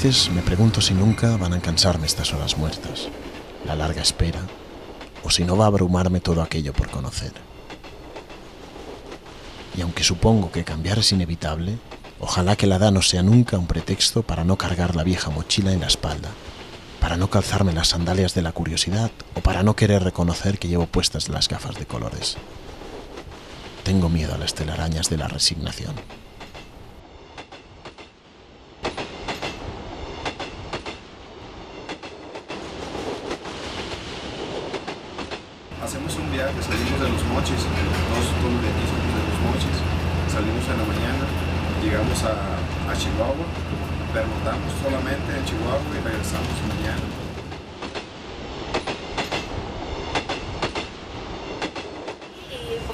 veces me pregunto si nunca van a cansarme estas horas muertas, la larga espera, o si no va a abrumarme todo aquello por conocer. Y aunque supongo que cambiar es inevitable, ojalá que la edad no sea nunca un pretexto para no cargar la vieja mochila en la espalda, para no calzarme las sandalias de la curiosidad o para no querer reconocer que llevo puestas las gafas de colores. Tengo miedo a las telarañas de la resignación. Hacemos un viaje, salimos de Los Mochis, todos de aquí somos de Los Mochis, salimos en la mañana, llegamos a Chihuahua, pernontamos solamente en Chihuahua y regresamos mañana.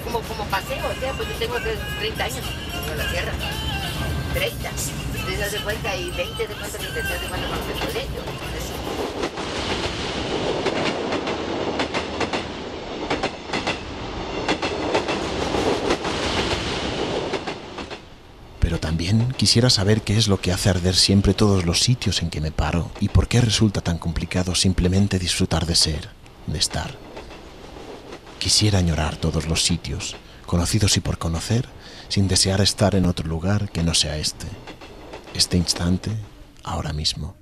Como paseo, o sea, pues yo tengo 30 años en la sierra, 30, entonces hace cuenta y 20 de cuenta que te hace cuenta con el colegio. Pero también quisiera saber qué es lo que hace arder siempre todos los sitios en que me paro y por qué resulta tan complicado simplemente disfrutar de ser, de estar. Quisiera añorar todos los sitios, conocidos y por conocer, sin desear estar en otro lugar que no sea este instante, ahora mismo.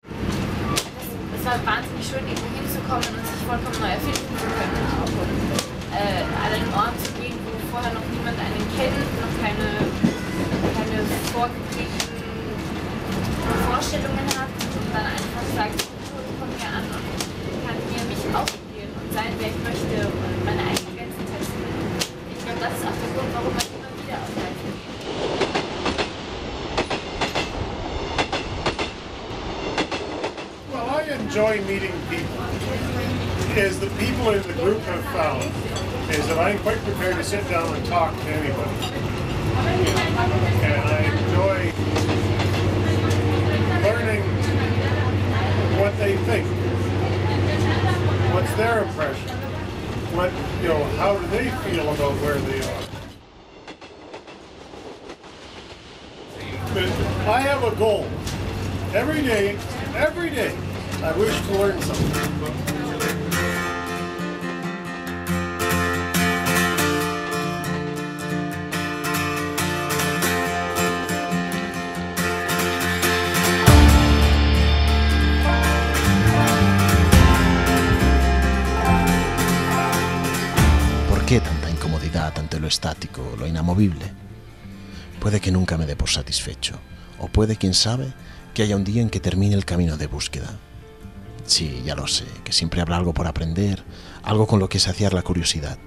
Es war wahnsinnig schön, irgendwo hinzukommen und sich vollkommen neu erfinden zu können. Und an einen Ort zu gehen, wo vorher noch niemand einen kennt, noch keine vorgegebenen Vorstellungen hat und dann einfach sagt, ich komme hier an und kann hier mich ausprobieren und sein, wer ich möchte und meine eigenen Grenzen testen. Ich glaube, das ist auch der Grund, warum man immer wieder auf Reisen geht. Well, I enjoy meeting people. As the people in the group have found, is that I'm quite prepared to sit down and talk to anybody. And I enjoy learning what they think. What's their impression? How do they feel about where they are? But I have a goal. Every day, I wish to learn something. ¿Por qué tanta incomodidad ante lo estático, lo inamovible? Puede que nunca me dé por satisfecho, o puede, quién sabe, que haya un día en que termine el camino de búsqueda. Sí, ya lo sé, que siempre habrá algo por aprender, algo con lo que saciar la curiosidad.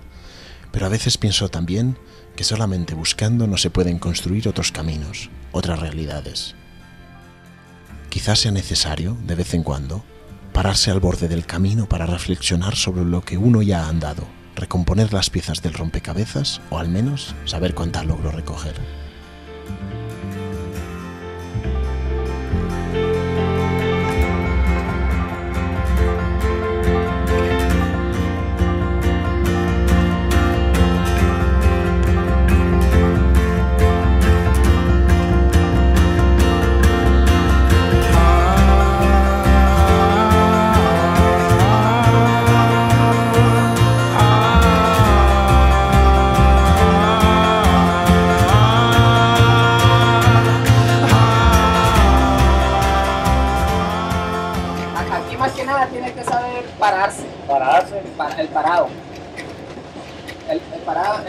Pero a veces pienso también que solamente buscando no se pueden construir otros caminos, otras realidades. Quizás sea necesario, de vez en cuando, pararse al borde del camino para reflexionar sobre lo que uno ya ha andado, recomponer las piezas del rompecabezas o al menos saber cuántas logro recoger. Tiene que saber pararse. Pararse. El parado. El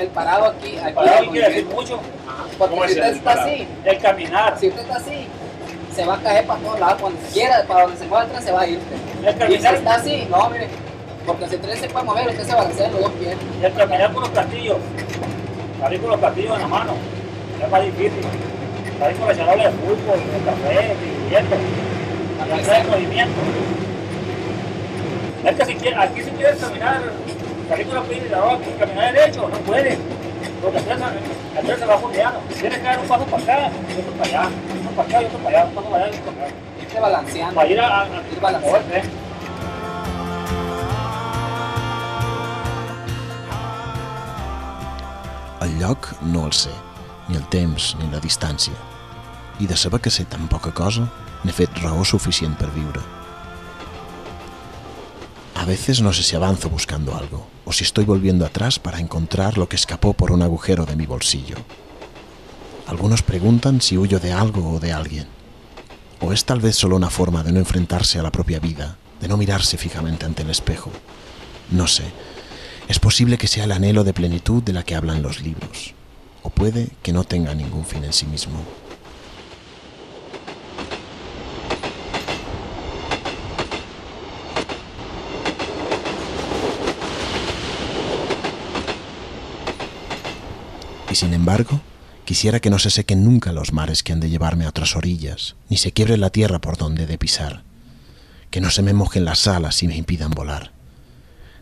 parado aquí. Parado quiere decir mucho. Porque si usted está así. El caminar. Si usted está así, se va a caer para todos lados. Cuando quiera, para donde se mueva se va a ir. El caminar. Y si está así, no, mire. Porque si usted se puede mover, usted se balancea en los dos pies. El caminar con los platillos. Salir con los platillos en la mano. Es más difícil. Salir con la charola de fútbol, el café, el viento. Analizar el movimiento. Es que aquí si quieres caminar, salir con la pila y la ropa, caminar derecho, no puedes. Porque entonces se va fondeando. Tienes que dar un paso para acá y otro para allá. Uno para acá y otro para allá, un paso para allá y otro para allá. Irse balanceando. Para ir ir balanceando. El lloc no el sé, ni el temps ni la distància. i de saber que sé tan poca cosa, n'he fet raó suficient per viure. A veces no sé si avanzo buscando algo, o si estoy volviendo atrás para encontrar lo que escapó por un agujero de mi bolsillo. Algunos preguntan si huyo de algo o de alguien. O es tal vez solo una forma de no enfrentarse a la propia vida, de no mirarse fijamente ante el espejo. No sé, es posible que sea el anhelo de plenitud de la que hablan los libros, o puede que no tenga ningún fin en sí mismo. Y sin embargo, quisiera que no se sequen nunca los mares que han de llevarme a otras orillas, ni se quiebre la tierra por donde he de pisar, que no se me mojen las alas y me impidan volar.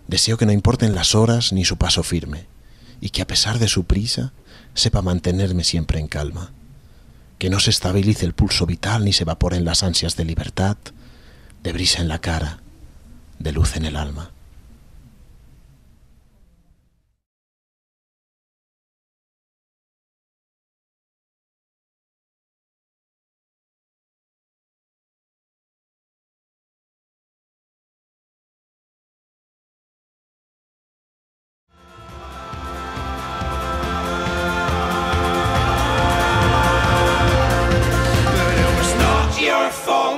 Deseo que no importen las horas ni su paso firme, y que a pesar de su prisa, sepa mantenerme siempre en calma, que no se estabilice el pulso vital ni se evaporen las ansias de libertad, de brisa en la cara, de luz en el alma.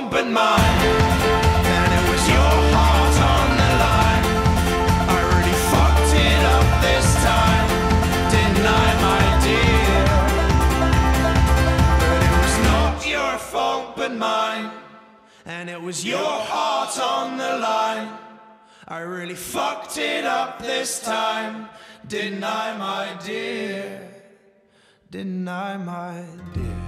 But mine, and it was your heart on the line. I really fucked it up this time, didn't I, my dear? But it was not your fault but mine, and it was your heart on the line. I really fucked it up this time, didn't I, my dear? Didn't I, my dear?